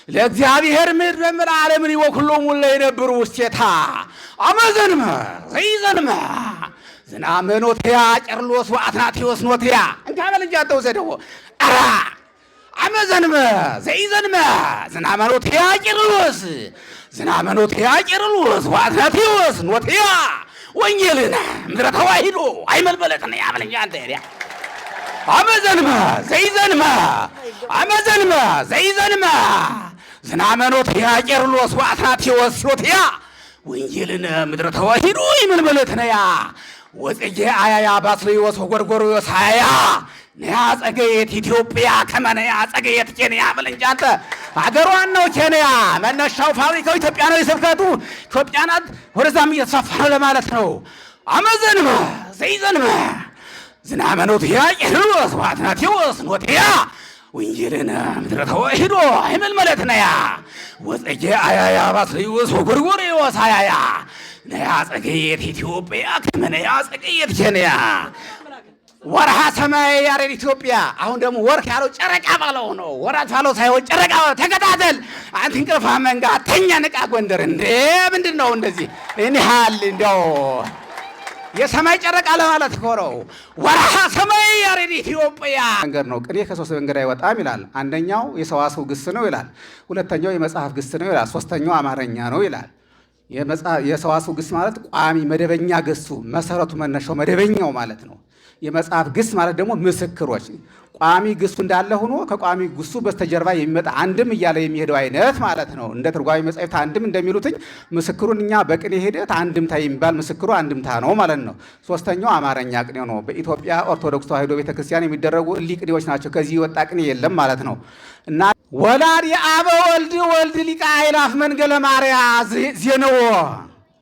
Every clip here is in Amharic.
ለእግዚአብሔር ምድር በምድር ዓለምን ወኩሎሙ ለይነብሩ ውስቴታ አመዘንመ ዘይዘንመ ዝናመ ኖትያ ቄርሎስ ወአትናቴዎስ ኖትያ እንካበል እንጂ አትወሰደው አራ አመዘንመ ዘይዘንመ ዝናመ ኖትያ ቄርሎስ ዝናመ ኖትያ ቄርሎስ ወአትናቴዎስ ኖትያ ወንጌልና ምድረ ተዋሂዶ አይመልበለትና ያበል እንጂ አንተ ሄዳ አመዘንመ ዘይዘንመ አመዘንመ ዘይዘንመ ዝናመ ኖትያ ቄርሎስ ወአትናቴዎስ ኖትያ ወንጌልና ምድረ ተዋሂዶ አይመልበለትና ያ ወጽጌ አያያ ባስልዮስ ወጎርጎርዮስ አያያ ነያ ጸገየት ኢትዮጵያ ከመነያ ጸገየት ኬንያ በል እንጂ አንተ አገሯን ነው ኬንያ መነሻው ፋብሪካው ኢትዮጵያ ነው የስብከቱ ኢትዮጵያ ናት ወደዛም እየተስፋፋ ነው ለማለት ነው አመዘንመ ዘይዘንመ ዝናመ ኖትያ ቄርሎስ ወአትናቴዎስ ኖትያ ወንጌልና ምድረ ተዋሂዶ አይመልመለትና ያ ወጽጌ አያያ ባስልዮስ ወጎርጎርዮስ አያያ ነያ ጸገየት ኢትዮጵያ ከመነያ ጸገየት ኬንያ ወርሃ ሰማይ ያሬድ ኢትዮጵያ አሁን ደግሞ ወርክ ያለው ጨረቃ ባለው ነው ወራት ባለው ሳይሆን ጨረቃ ተከታተል አንተ እንቅልፋ መንጋ ተኛ ንቃ ጎንደር እንዴ ምንድነው እንደዚህ እኔ ሃል እንደው የሰማይ ጨረቃ ለማለት ኮረው ወርሃ ሰማይ ያሬድ ኢትዮጵያ መንገድ ነው ቅኔ ከሶስት መንገድ አይወጣም ይላል አንደኛው የሰዋስው ግስ ነው ይላል ሁለተኛው የመጽሐፍ ግስ ነው ይላል ሶስተኛው አማርኛ ነው ይላል የሰዋስው ግስ ማለት ቋሚ መደበኛ ግሱ መሰረቱ መነሻው መደበኛው ማለት ነው የመጽሐፍ ግስ ማለት ደግሞ ምስክሮች ቋሚ ግሱ እንዳለ ሆኖ ከቋሚ ግሱ በስተጀርባ የሚመጣ አንድም እያለ የሚሄደው አይነት ማለት ነው እንደ ትርጓሜ መጻሕፍት አንድም እንደሚሉትኝ ምስክሩን እኛ በቅኔ ሂደት አንድምታ የሚባል ምስክሩ አንድምታ ነው ማለት ነው ሶስተኛው አማርኛ ቅኔ ነው በኢትዮጵያ ኦርቶዶክስ ተዋሕዶ ቤተክርስቲያን የሚደረጉ እሊ ቅኔዎች ናቸው ከዚህ የወጣ ቅኔ የለም ማለት ነው እና ወላዲ አበ ወልድ ወልድ ሊቀ አእላፍ መንገለ ማርያም ዜነዎ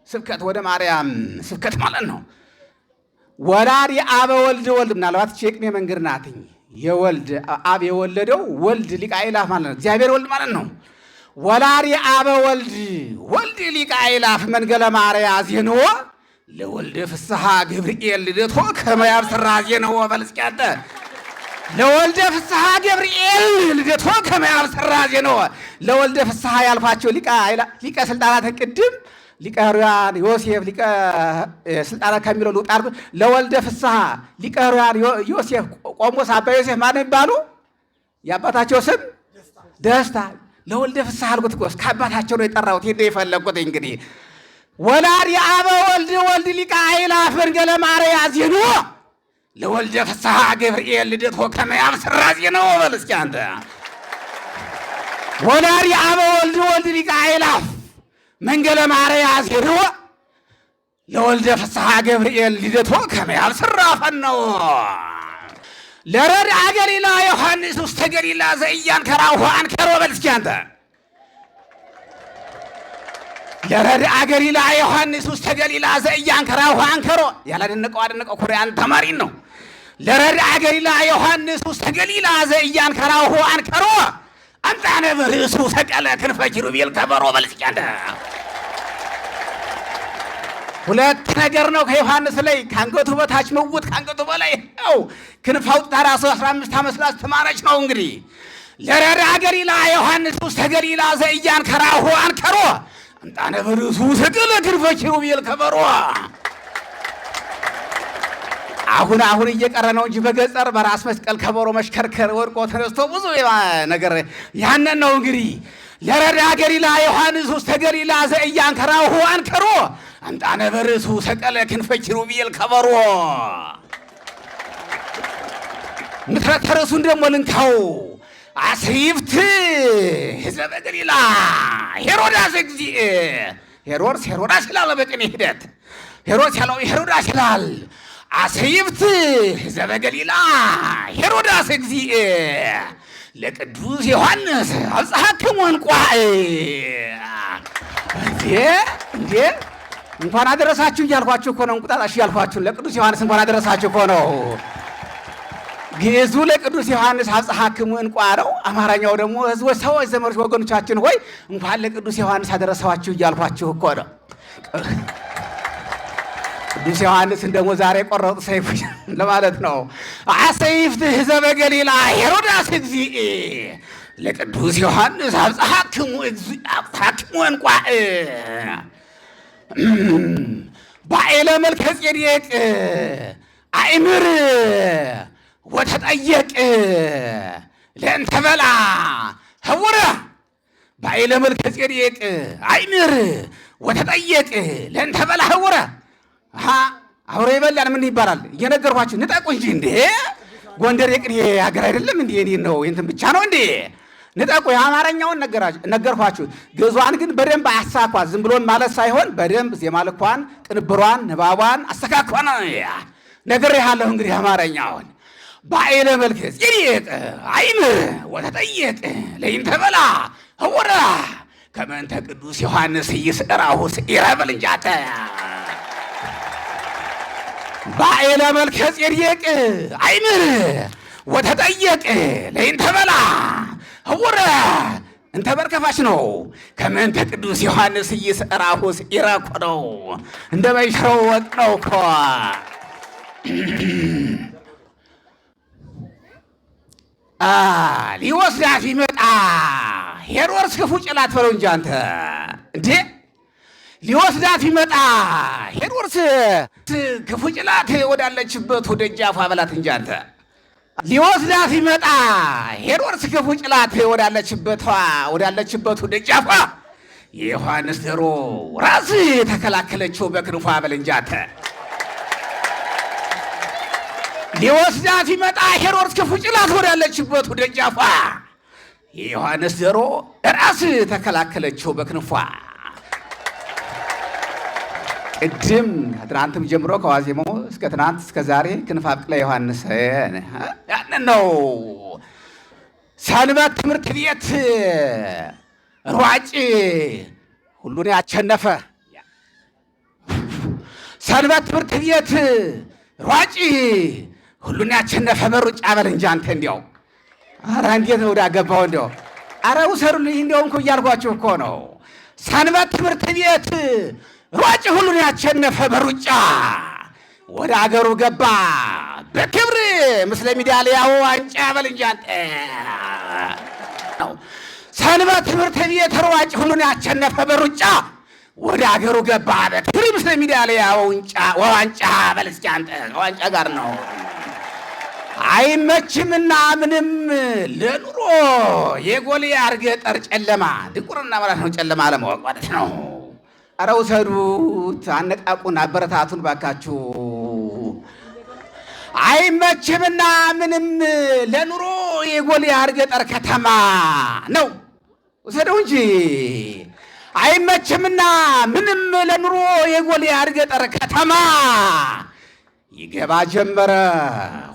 ስብከት ወደ ማርያም ስብከት ማለት ነው ወላዲ አበ ወልድ ወልድ ምናልባት ቼቅኔ መንገድ ናትኝ የወልድ አብ የወለደው ወልድ ሊቀ አእላፍ ማለት ነው እግዚአብሔር ወልድ ማለት ነው ወላዲ አበ ወልድ ወልድ ሊቀ አእላፍ መንገለ ማርያም ዜነዎ ለወልደ ፍስሐ ገብርኤል ልደቶ ከመ ያብስራ ዜነዎ በልስቂያተ ለወልደ ፍስሐ ገብርኤል ልደቶ ከመ ያብስራ ዜነዎ ለወልደ ፍስሐ ያልፋቸው ሊቀ ስልጣናት ቅድም ሊቀ ሕሩያን ዮሴፍ ሊቀ ስልጣናት ከሚለው ልውጣር ለወልደ ፍስሐ ሊቀ ሕሩያን ዮሴፍ ቆሞስ አባ ዮሴፍ ማን ይባሉ የአባታቸው ስም ደስታ ለወልደ ፍስሐ አልኩት እኮ ከአባታቸው ነው የጠራሁት ሄደ የፈለኩት እንግዲህ ወላዲ አበ ወልድ ወልድ ሊቀ አእላፍ መንገለ ማርያም ዜነዎ ለወልደ ፍስሐ ገብርኤል ልደቶ ከመ ያብስራ ዜነዎ በል እስኪ አንተ ወላዲ አበ ወልድ ወልድ ሊቀ አእላፍ መንገለ ማርያም ዜነዎ ለወልደ ፍስሐ ገብርኤል ልደቶ ከመ ያብስራ ፈነዎ ለረድአ ገሊላ ዮሐንስ ውስተ ገሊላ ዘኢያንከራሁ አንከሮ በል እስኪ አንተ ለረድአ ገሊላ ዮሐንስ ውስተ ገሊላ ዘኢያንከራሁ አንከሮ ያላደነቀው አደነቀው ኮሪያን ተማሪን ነው ለረድአ ገሊላ ዮሐንስ ውስተ ገሊላ ዘኢያንከራሁ አንከሮ አምጣነ በርእሱ ሰቀለ ክንፈ ኪሩቤል ከበሮ በል እስኪ አንተ ሁለት ነገር ነው ከዮሐንስ ላይ ከአንገቱ በታች ምውት ከአንገቱ በላይ ነው ክንፍ አውጥታ ራሱ 15 ዓመት ስላስተማረች ነው እንግዲህ ለረድአ ገሊላ ዮሐንስ ውስተ ገሊላ ዘኢያንከራሁ አንከሮ አምጣነ በርእሱ ሰቀለ ክንፈ ኪሩቤል ከበሮ አሁን እየቀረ ነው እንጂ በገጠር በራስ መስቀል ከበሮ መሽከርከር ወርቆ ተነስቶ ብዙ ነገር ያንን ነው እንግዲህ ለረድአ ገሊላ ዮሐንስ ውስተ ገሊላ ዘኢያንከራሁ አንከሮ አምጣነ በርእሱ ሰቀለ ክንፈ ኪሩቤል ከበሮ ምትረተ ርዕሱን ደግሞ ልንካው አስሪፍት ሕዝበ ገሊላ ሄሮድስ እግዚእ ሄሮድስ ይላል በቅኔ ሂደት ሄሮድስ ያለው ሄሮድስ ይላል አስሪፍት ሕዝበ ገሊላ ሄሮድስ እግዚእ ለቅዱስ ዮሐንስ አብጽሐክሙ እንቋዕ እንዴ እንኳን አደረሳችሁ እያልኳችሁ እኮ ነው እንቁጣጣሽ እያልኳችሁ ለቅዱስ ዮሐንስ እንኳን አደረሳችሁ እኮ ነው ግዕዙ ለቅዱስ ዮሐንስ አብጽሐክሙ እንቋዕ ነው አማርኛው ደግሞ ህዝቦች ሰዎች ዘመዶች ወገኖቻችን ሆይ እንኳን ለቅዱስ ዮሐንስ አደረሳችሁ እያልኳችሁ እኮ ነው ቅዱስ ዮሐንስን ደግሞ ዛሬ ቆረጡ ሰይፍ ለማለት ነው አሰይፍት ሕዝበ ገሊላ ሄሮድስ እግዚእ ለቅዱስ ዮሐንስ አብጽሐክሙ እንቋዕ ባኤለ መልከ ጼዴቅ አእምር ወተጠየቅ ለእንተ በላ ህውረ ባኤለ መልከ ጼዴቅ አእምር ወተጠየቅ ለእንተ በላ ህውረ አብሮ የበላን ምን ይባላል? እየነገርኳችሁ ንጠቁ እንጂ እንዴ! ጎንደር የቅኔ ሀገር አይደለም እንዴ? እኔ ነው እንትን ብቻ ነው እንዴ? ንጠቁ። የአማርኛውን ነገርኳችሁ። ግዕዟን ግን በደንብ አሳኳት። ዝም ብሎን ማለት ሳይሆን በደንብ ዜማ ልኳን፣ ቅንብሯን፣ ንባቧን አስተካክሏን ነግሬሃለሁ። እንግዲህ አማርኛውን ባኤለ መልከ ጼዴቅ አእምር ወተጠየቅ ለእንተ በላ ህውረ ከመ እንተ ቅዱስ ዮሐንስ ይስዕራሁ ስዒረ በል እንጂ አንተ ባኤለ መልከ ጼዴቅ አእምር ወተጠየቅ ለእንተ በላ ህውረ እንተ በርከፋች ነው። ከመ እንተ ቅዱስ ዮሐንስ ይስዕራሁ ስዒረ እኮ ነው። እንደ መይሽረው ወጥ ነው እኮ ሊወስዳት ቢመጣ ሄሮድስ ክፉ ጭላት በለው እንጂ አንተ እንዴ! ሊወስዳት ቢመጣ ሄሮድስ ክፉ ጭላት ወዳለችበት ደጃፏ በላት እንጂ አንተ። ሊወስዳት ቢመጣ ሄሮድስ ክፉ ጭላት ወዳለችበት ደጃፏ የዮሐንስ ዶሮ ራስ ተከላከለችው በክንፏ በል እንጂ አንተ። ሊወስዳት ቢመጣ ሄሮድስ ክፉ ጭላት ወዳለችበት ደጃፏ የዮሐንስ ዶሮ ራስ ተከላከለችው በክንፏ። ቅድም ትናንትም ጀምሮ ከዋዜማው እስከ ትናንት እስከ ዛሬ ክንፍ አብቅለ ዮሐንስ ያንን ነው። ሰንበት ትምህርት ቤት ሯጭ ሁሉን ያቸነፈ ሰንበት ትምህርት ቤት ሯጭ ሁሉን ያቸነፈ በሩጫ በል እንጂ አንተ። እንዲያው ኧረ እንዴት ነው ወዳገባው? እንዲያው ኧረ ውሰዱልኝ እንዲያውም እኮ እያልኳችሁ እኮ ነው። ሰንበት ትምህርት ቤት ሯጭ ሁሉን ያቸነፈ በሩጫ ወደ አገሩ ገባ በክብር ምስለ ሜዳልያው ዋንጫ በል እንጂ አንተ። ሰንበት ትምህርት ቤት ሯጭ ሁሉን ያቸነፈ በሩጫ ወደ አገሩ ገባ በክብር ምስለ ሜዳልያው ዋንጫ በል እስኪ አንተ። ከዋንጫ ጋር ነው። አይመችምና ምንም ለኑሮ የጎልያድ ገጠር ጨለማ ድንቁርና ማለት ነው። ጨለማ አለማወቅ ማለት ነው። ኧረ ውሰዱት፣ አነቃቁን፣ አበረታቱን ባካችሁ። አይመችምና ምንም ለኑሮ የጎልያድ ገጠር ከተማ ነው። ውሰደው እንጂ አይመችምና ምንም ለኑሮ የጎልያድ ገጠር ከተማ ይገባ ጀመረ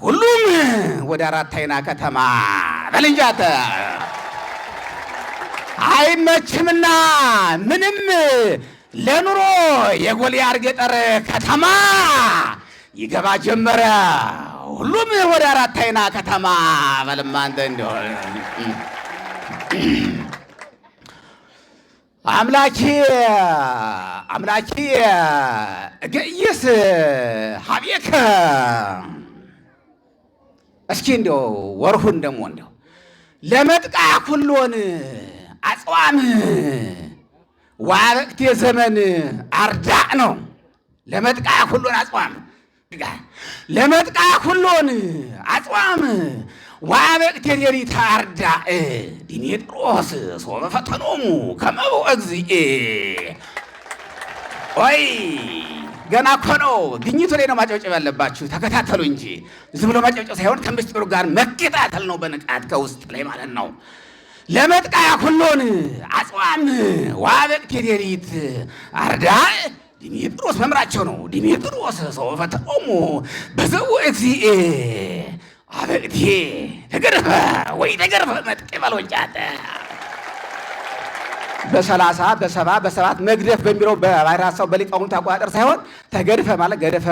ሁሉም ወደ አራት አይና ከተማ በል እንጂ አንተ። አይመችምና ምንም ለኑሮ የጎልያድ ገጠር ከተማ ይገባ ጀመረ ሁሉም ወደ አራት አይና ከተማ በልማ አንተ። እንዲሆን አምላኬ እገይስ ሀቤከ። እስኪ እንዲያው ወርሁን ደግሞ እንዲያው ለመጥቃ ኩሎን አጽዋም ዋበቅቴ ዘመን አርዳእ ነው። ለመጥቃ ኩሎን አጽዋም ለመጥቃ ኩሎን አጽዋም ዋበቅቴ ሌሊት አርዳእ ዲሜጥሮስ ሶበ ፈተኖሙ ከመቦ እግዚእ። ወይ ገና እኮ ነው። ግኝቱ ላይ ነው ማጨብጨብ ያለባችሁ። ተከታተሉ እንጂ ዝም ብሎ ማጨብጨብ ሳይሆን ከምስጢሩ ጋር መከታተል ነው። በንቃት ከውስጥ ላይ ማለት ነው። ለመጥቃ ኩሎን አጽዋም ዋበቅቴ ሌሊት አርዳእ ዲሜጥሮስ መምራቸው ነው። ዲሜጥሮስ ሶበ ፈተኖሙ በዘው እግዚእ አበቅቴ ተገርፈ ወይ ተገርፈ መጥቄ በሎንጫተ በ30 በ70 በ7 መግደፍ በሚለው በባይራሳው በሊቃውንት አቆጣጠር ሳይሆን ተገድፈ ማለት ገደፈ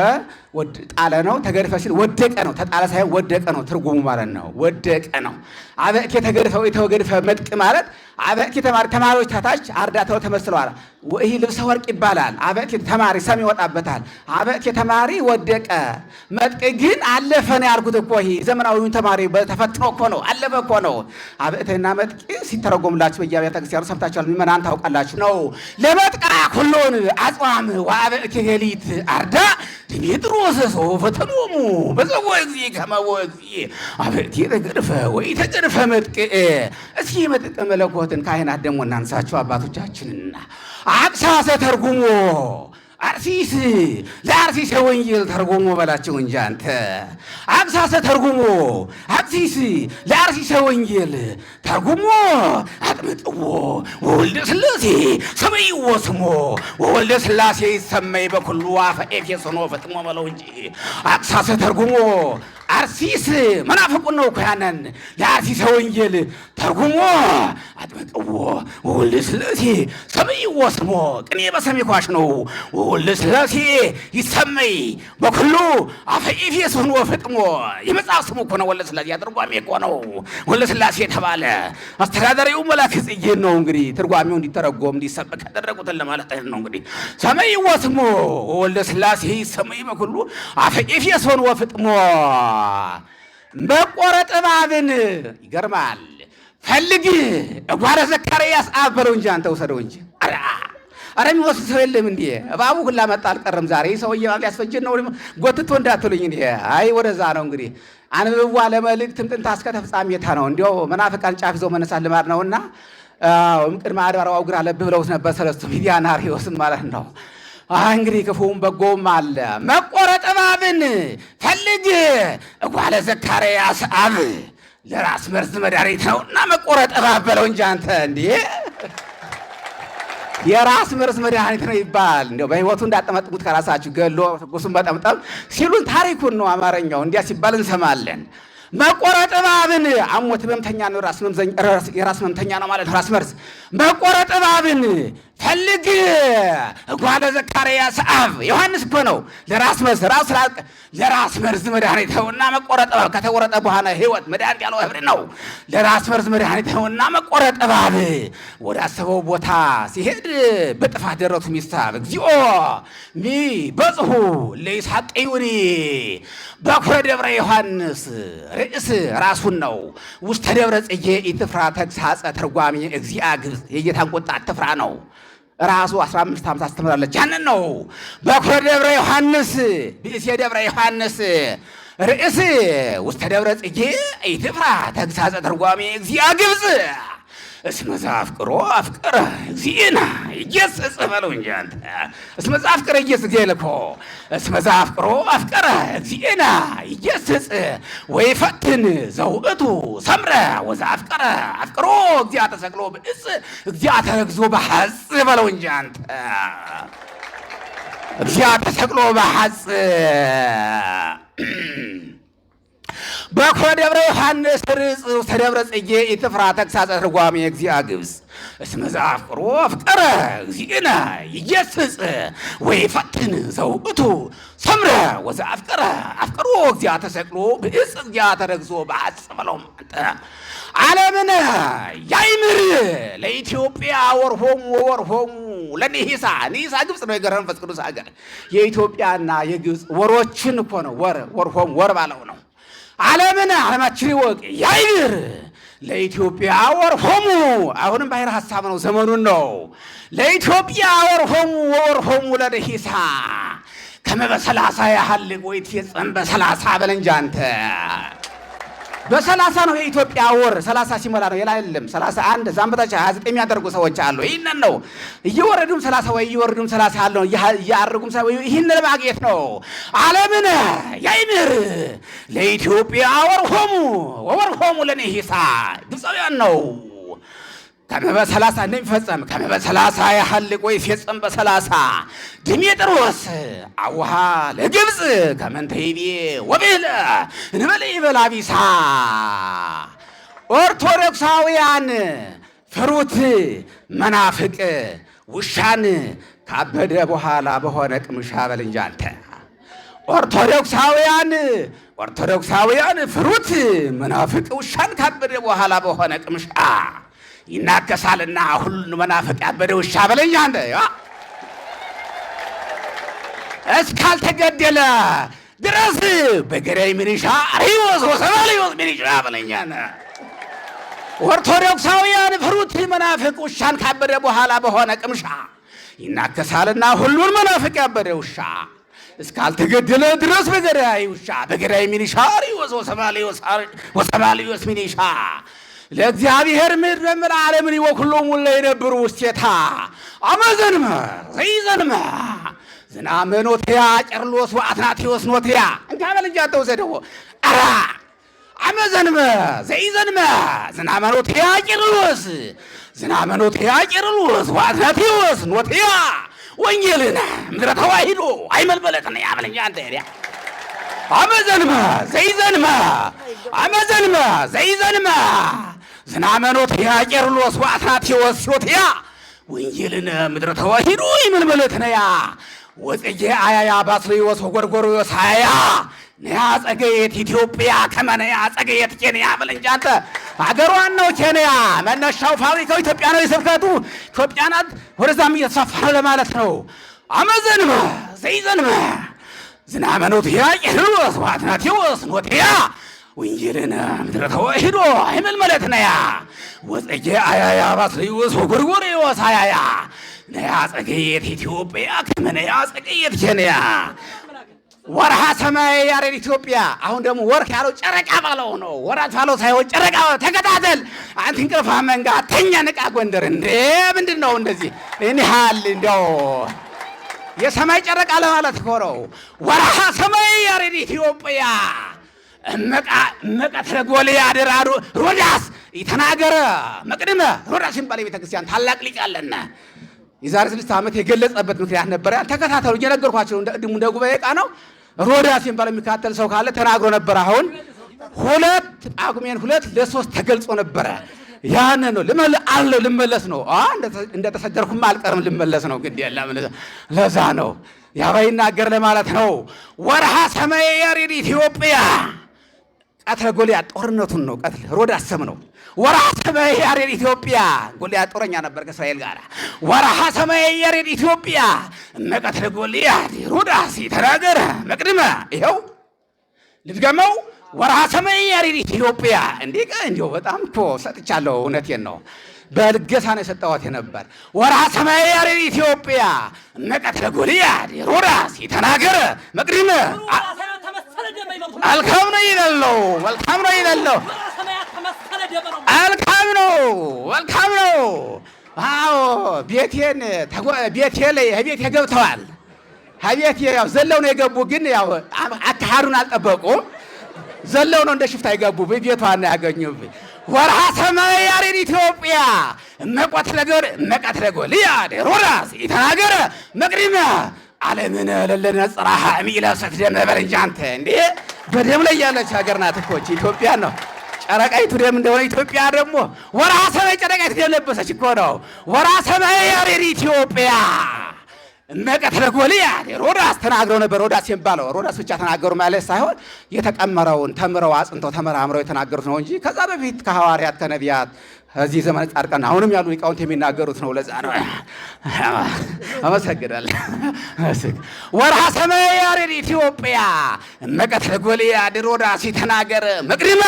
ጣለ ነው። ተገድፈ ሲል ወደቀ ነው። ተጣለ ሳይሆን ወደቀ ነው ትርጉሙ ማለት ነው። ወደቀ ነው። አበቅቴ ተገድፈ ወይ ተገድፈ መጥቅ ማለት አበእቲ ተማሪዎች ታታች አርዳተው ተመስለዋል። ይህ ልብሰ ወርቅ ይባላል። አበእቲ ተማሪ ሰም ይወጣበታል። አበእቲ ተማሪ ወደቀ፣ መጥቅ ግን አለፈ ነው ያልኩት እኮ። ይሄ ዘመናዊውን ተማሪ ተፈትኖ እኮ ነው፣ አለፈ እኮ ነው። አበእትና መጥቅ ሲተረጎምላችሁ በየአብያተ ክርስቲያኑ ሰምታችኋል፣ ምእመናን ታውቃላችሁ ነው። ለመጥቃ ሁሉን አጽዋም ወአበእቲ ሄሊት አርዳ ዲሜጥሮስ ሰው ፈተኖሙ በዘወ ጊዜ ከመወ ጊዜ አበእቲ ተገርፈ ወይ ተገርፈ መጥቅ። እስኪ መጥቅ መለኮትን ካህናት ደግሞ እናንሳቸው አባቶቻችንና አቅሳሰ ተርጉሞ አርሲስ ለአርሲስ ወንጌል ተርጉሞ በላቸው እንጂ አንተ አቅሳሰ ተርጉሞ አርሲስ ለአርሲስ ወንጌል ተርጉሞ አጥምጥዎ ወወልደ ሥላሴ ሰመይዎ ስሞ ወወልደ ሥላሴ ይሰመይ በኩሉ አፈ ኤፌሶን ፈጥሞ በለው እንጂ አቅሳሰ ተርጉሞ አርሲስ መናፍቁን ነው እኮ ያንን ለአርሲስ ወንጌል ተርጉሞ አጥምጥዎ ወወልደ ሥላሴ ሰመይዎ ስሞ ቅኔ በሰሚ ኳሽ ነው። ወወልደ ሥላሴ ይሰመይ በኩሉ አፈ ኤፌሶን ፈጥሞ የመጽሐፍ ስሙ እኮ ነው። ወልደ ሥላሴ አትርጓሜ እኮ ነው። ወልደ ሥላሴ የተባለ አስተዳዳሪው መልአከ ጽጌን ነው እንግዲህ ትርጓሜው እንዲተረጎም እንዲሰበክ ያደረጉትን ለማለት ነው። እንግዲህ ሰመይዎ ስሞ ወወልደ ሥላሴ ይሰመይ በኩሉ አፈ ኤፌሶን ወፍጥሞ መቆረጥ እባብን ይገርማል። ፈልግ እጓለ ዘካርያስ አበለው እንጂ አንተ ውሰደው እንጂ አረ የሚወስድ ሰው የለም እንዴ? እባቡ ሁላ መጣ አልቀረም። ዛሬ ሰውዬ ሊያስፈጅን ነው ጎትቶ እንዳትሉኝ እንዴ። አይ ወደዛ ነው እንግዲህ አንብዋ ለመልእክት ጥንታ እስከ ተፍጻሜታ ነው። እንዲያው መናፍቃን ጫፍ ይዘው መነሳት ልማድ ነውና ቅድመ አድባራው ግራ ለብ ብለውት ነበር ሰለስቱ ሚዲያና አርዮስም ማለት ነው። እንግዲህ ክፉም በጎም አለ። መቆረጥ እባብን ፈልግ እጓለ ዘካርያስ አብ ለራስ መርዝ መድኃኒት ነውና መቆረጥ እባብ በለው እንጂ አንተ እንዴ የራስ መርዝ መድኃኒት ነው ይባል። እንደው በህይወቱ እንዳጠመጥሙት ከራሳችሁ ገሎ ጉሱን በጠምጠም ሲሉን ታሪኩን ነው አማርኛው እንዲያ ሲባል እንሰማለን። መቆረጥ እባብን አሞት ህመምተኛ ነው፣ የራስ ህመምተኛ ነው ማለት ራስ መርዝ። መቆረጥ እባብን ፈልግ እጓለ ዘካርያስ አብ ዮሐንስ እኮ ነው ለራስ መርዝ ለራስ መርዝ መድኃኒት ነውና መቆረጥ እባብ ከተቆረጠ በኋላ ህይወት መድኃኒት ያለው ህብር ነው። ለራስ መርዝ መድኃኒት ነውና መቆረጥ እባብ ወደ አሰበው ቦታ ሲሄድ በጥፋት ደረቱ ሚሳብ እግዚኦ ሚ በጽሑ ለይስሐቅ ይሁኒ በኩረ ደብረ ዮሐንስ ርእስ ራሱን ነው ውስተ ደብረ ጽጌ ኢትፍራ ተግሳጸ ተርጓሚ እግዚአ ግብፅ የጌታን ቁጣ አትፍራ ነው። ራሱ 15 ዓመት አስተምራለች። ያንን ነው በኩረ ደብረ ዮሐንስ ብእሴ ደብረ ዮሐንስ ርእስ ውስተ ደብረ ጽጌ ኢትፍራ ተግሳጸ ተርጓሚ እግዚአ ግብፅ እስመ ዘአፍቅሮ አፍቅረ እግዚእነ ይገሥጽ በለው እንጂ አንተ እስመ ዘአፍቅረ ይገሥጽ እግዚእ እኮ እስመ ዘአፍቅሮ አፍቅረ እግዚእነ ይገሥጽ ወይፈትን ዘውእቱ ሰምረ ወዘአፍቅረ አፍቅሮ እግዚአ ተሰቅሎ ብእስ እግዚአ ተረግዞ በሐጽ በለው እንጂ አንተ እግዚአ ተሰቅሎ በሐጽ በኩረ ደብረ ዮሐንስ ርእስ ውስተ ደብረ ጽጌ ኢትፍራ ተግሳጸ ተርጓሚ እግዚአ ግብፅ እስመ ዘአፍቅሮ አፍቅረ እግዚእነ ይገሥጽ ወይፈትን ዘውእቱ ሰምረ ወዘአፍቅረ አፍቅሮ እግዚአ ተሰቅሎ ብእስ እግዚአ ተረግዞ በሐጽ በለው አንተ ዓለምን ያይምር ለኢትዮጵያ ወርሆሙ ወርሆሙ ለኒሂሳ ኒሂሳ ግብፅ ነው የገረ መንፈስ ቅዱስ ሀገር የኢትዮጵያና የግብፅ ወሮችን እኮ ነው ወርሆሙ ወር ባለው ነው። ዓለምን ዓለማችን ይወቅ ያይር ለኢትዮጵያ ወርሆሙ አሁንም ባሕረ ሐሳብ ነው ዘመኑን ነው። ለኢትዮጵያ ወርሆሙ ወርሆሙ ለኒሂሳ ከመ በሰላሳ ያህልቅ ወይትፌጸም በሰላሳ በል እንጂ አንተ በ30 ነው የኢትዮጵያ ወር 30 ሲሞላ ነው የላይልም 31 እዛም በታች 29 የሚያደርጉ ሰዎች አሉ። ይሄንን ነው እየወረዱም 30 ወይ እየወረዱም 30 አለው እያርጉም ሰው ይሄን ለማግኘት ነው። ዓለምን ያይምር ለኢትዮጵያ ወርሆሙ ወርሆሙ ለኒሂሳ ግብፃውያን ነው ከመ በ30 እንደሚፈጸም ከመ በ30 ያህልቅ ወይትፌጸም በ30 ዲሜጥሮስ አውሃ ለግብፅ ከመ እንተ ይቤ ወብዕለ እንበለ ይበላቢሳ ኦርቶዶክሳውያን ፍሩት መናፍቅ ውሻን ካበደ በኋላ በሆነ ቅምሻ በል እንጂ አንተ ኦርቶዶክሳውያን ፍሩት መናፍቅ ውሻን ካበደ በኋላ በሆነ ቅምሻ ይናከሳልና ሁሉን መናፍቅ ያበደ ውሻ በለኝ አንተ እስካልተገደለ ድረስ በገዳይ ሚኒሻ ሪዮስ ወሰባሊዮስ ሚኒሻ በለኝ አንተ ኦርቶዶክሳውያን ፍሩት መናፍቅ ውሻን ካበደ በኋላ በሆነ ቅምሻ ይናከሳልና ሁሉን መናፍቅ ያበደ ውሻ እስካልተገደለ ድረስ በገዳይ ውሻ በገዳይ ሚኒሻ ሪዮስ ወሰባሊዮስ ሚኒሻ ለእግዚአብሔር ምድር በምድር ዓለምን ይወክሎሙ ለይነብሩ ውስቴታ አመዘንመ ዘይዘንመ ዝናመ ኖትያ ቄርሎስ ወአትናቴዎስ ኖትያ እንካበልጃተው ዘደው አራ አመዘንመ ዘይዘንመ ዝናመ ኖትያ ቄርሎስ ወአትናቴዎስ ኖትያ ወንጌልና ምድረ ተዋሂዶ አይመልበለትና ያበለኛ አንተ ያ አመዘንመ ዘይዘንመ ዝናመ ኖትያ ቄርሎስ ወአትናቴዎስ ኖትያ ወንጌልና ምድረ ተዋሂዶ አይመልበለትና ያ ወጽጌ አያያ ባስልዮስ ወጎርጎርዮስ አያያ ነያ ጸገየት ኢትዮጵያ ከመነያ ጸገየት ኬንያ በለንጃንተ አገሯን ነው ኬንያ መነሻው ፋብሪካው ኢትዮጵያ ነው የስብከቱ ኢትዮጵያ ናት ወደዛም እየተስፋፋ ነው ለማለት ነው አመዘንመ ዘይዘንመ ዝናመ ኖትያ ቄርሎስ ወአትናቴዎስ ኖትያ ወንጌልና ምድረ ተዋሂዶ አይመልመለትና ያ ወጽጌ አያያ ባስልዮስ ወጎርጎርዮስ አያያ ነያ ጸገየት ኢትዮጵያ ከመነያ ጸገየት ኬንያ ወርሃ ሰማይ ያሬድ ኢትዮጵያ አሁን ደግሞ ወርክ ያለው ጨረቃ ባለው ነው ወራት ባለው ሳይሆን ጨረቃ ተከታተል አንተ እንቅልፋ መንጋ ተኛ ንቃ ጎንደር እንዴ ምንድነው እንደዚህ እኔ ሃል እንደው የሰማይ ጨረቃ ለማለት እኮ ነው ወርሃ ሰማይ ያሬድ ኢትዮጵያ እመቀትረ ጎልያድ ሮዳስ ይተናገረ መቅድመ ሮዳስ ሲባል ቤተክርስቲያን ታላቅ ሊቅ አለና የዛሬ 6 ዓመት የገለጸበት ምክንያት ነበር ተከታተሉ እየነገርኳችሁ እንደ ጉባኤ ዕቃ ነው ሮዳስ ሲባል የሚካተል ሰው ካለ ተናግሮ ነበር አሁን 2 ጳጉሜን 2 ለ3 ተገልጾ ነበር ያን ነው ልመለስ ነው እንደተሰደርኩም አልቀርም ልመለስ ነው ግድ ያለ ለዛ ነው ያባይ ናገር ለማለት ነው ወርሃ ሰማይ ያሬድ ኢትዮጵያ ቀትለ ጎልያድ ጦርነቱን ነው ቀትለ ሮዳስ ሰም ነው ወርሃ ሰማይ ያሬድ ኢትዮጵያ ጎልያድ ጦረኛ ነበር ከእስራኤል ጋር ወርሃ ሰማይ ያሬድ ኢትዮጵያ እመቀትለ ጎልያድ ሮዳስ ይተናገረ መቅድመ ይኸው ልድገመው ወርሃ ሰማይ ያሬድ ኢትዮጵያ እንዲው በጣም እኮ ሰጥቻለሁ እውነቴን ነው በልገሳ ነው የሰጠሁት ነበር ወርሃ ሰማይ ያሬድ ኢትዮጵያ እመቀትለ ጎልያድ ሮዳስ ይተናገረ መቅድመ መልካም ነው ይላለው መልካም ነው አዎ ቤቴ ላይ ቤቴ ገብተዋል ቤቴ ያው ዘለው ነው የገቡ ግን ያው አካሃዱን አልጠበቁም ዘለው ነው እንደ ሽፍታ የገቡ ቤቷን ያገኙብኝ ወርሃ ሰማይ ያሬድ ኢትዮጵያ እመቀትለ ጎልያድ ሮዳስ ይተናገረ መቅድመ ዓለምን ለለነጽራሃ እሚለብሰት ደም በረንጃንተ እንዴ በደም ላይ ያለች ሀገር ናት እኮ ኢትዮጵያ ነው ጨረቃይቱ ደም እንደሆነ ኢትዮጵያ ደግሞ ወርሃ ሰማይ ጨረቃይቱ ደም ለበሰች እኮ ነው ወርሃ ሰማይ ያሬድ ኢትዮጵያ እመቀትለ ጎልያድ ሮዳስ ተናግረው ነበር ሮዳስ የሚባለው ሮዳስ ብቻ ተናገሩ ማለት ሳይሆን የተቀመረውን ተምረው አጽንተው ተመራምረው የተናገሩት ነው እንጂ ከዛ በፊት ከሐዋርያት ከነቢያት እዚህ ዘመን ጻድቃን አሁንም ያሉ ሊቃውንት የሚናገሩት ነው ለዛ ነው አመሰግናለሁ ወርሃ ሰማይ ያሬድ ኢትዮጵያ እመቀትለ ጎልያድ ሮዳስ ይተናገረ መቅድመ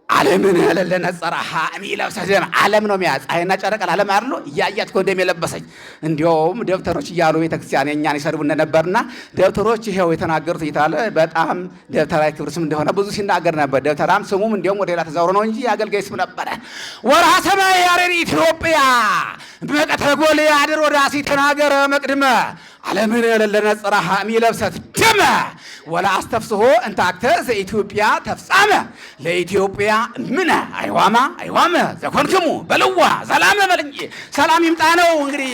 ዓለምን ለለነጽራሃ እሚለብሰት ደም ዓለም ነው ፀሐይና ጨረቃ ዓለም አይደል እያያት እኮ እንደሚለበሰች እንዲያውም ደብተሮች እያሉ ቤተክርስቲያን የኛን ይሰድቡን ነበርና ደብተሮች ይሄው የተናገሩት ይታለ በጣም ደብተራይ ክብር ስም እንደሆነ ብዙ ሲናገር ነበር ደብተራም ስሙም እንዲያውም ወደ ሌላ ተዛውሮ ነው እንጂ አገልጋይ ስም ነበር ወርሃ ሰማይ ያሬድ ኢትዮጵያ እመቀትለ ጎልያድ ሮዳስ ይተናገረ መቅድመ ዓለምን ለለነጽራሃ እሚለብሰት ደም ወላ አስተፍስሆ እንታክተ ዘኢትዮጵያ ተፍጻመ ለኢትዮጵያ ምን አይዋማ ዘኮንክሙ በልዋ ሰላም በልኝ ሰላም ይምጣ ነው እንግዲህ